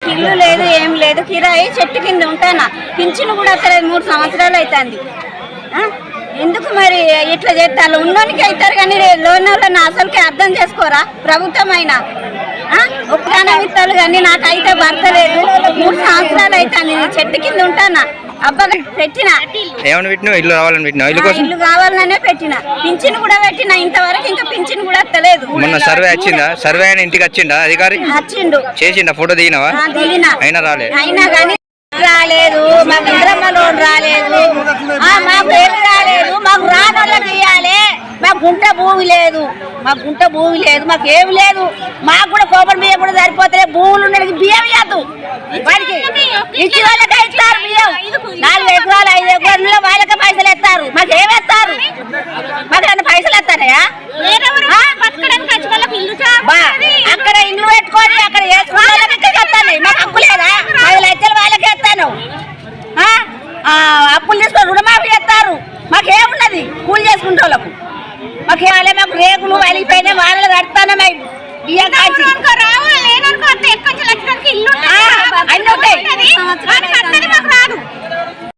ఇల్లు లేదు, ఏం లేదు, కిరాయి చెట్టు కింద ఉంటానా. పింఛను కూడా అక్కడ 3 సంవత్సరాలు అవుతుంది. ఎందుకు మరి ఇట్లా చేస్తారు? ఉన్నోనికి అవుతారు కానీ లోన్ వాళ్ళని అసలుకి అర్థం చేసుకోరా ప్రభుత్వం అయినా. ఒక్కగానే ఇస్తారు కానీ నాకైతే భర్త లేదు. 3 సంవత్సరాలు అవుతుంది. చెట్టు కింద ఉంటానా. అబ్బా పెట్టినా ఇల్లు కావాలనే పెట్టినా. పింఛను కూడా పెట్టినా. ఇంతవరకు ఇంకా పింఛను కూడా వస్తలేదు. మొన్న సర్వే వచ్చిందా? సర్వే అయినా ఇంటికి వచ్చిండా అధికారి? వచ్చిండు. చేసిండా? ఫోటో దిగినావా? దిగినా. అయినా కానీ రాలేదు. మాకు ఇంద్రమ్మ లోన్ రాలేదు. మాకు ఏమి రాలేదు. మాకు రానోళ్ళకి ఇవ్వాలి. మాకు గుంట భూమి లేదు. మాకు ఏమి లేదు. మాకు కూడా కోపం బియ్యం కూడా సరిపోతే భూములు ఉన్నది బియ్యం ఇవ్వద్దు. వాడికి ఇచ్చి వాళ్ళకే ఇస్తారు బియ్యం. 4 ఎకరాలు 5 ఎకరాలు వాళ్ళకే పైసలు ఎత్తారు. మాకు ఏమి ఎత్తారు? మాకు ఏమైనా పైసలు ఎత్తారయా? అక్కడ ఇల్లు పెట్టుకొని అక్కడ వేసుకుని మాకు హక్కు లేదా? 10 లక్షలు వాళ్ళకే ఎత్తాను. అప్పులు తీసుకొని రుణమాఫీ చేస్తారు. మాకేమున్నది? కూలి చేసుకుంటే వాళ్ళకు మాకేవాళ్ళే. మాకు రేకులు వలిగిపోయినా వాళ్ళని కడతాను. బియ్యం కాల్చి అన్నీ ఉంటాయి.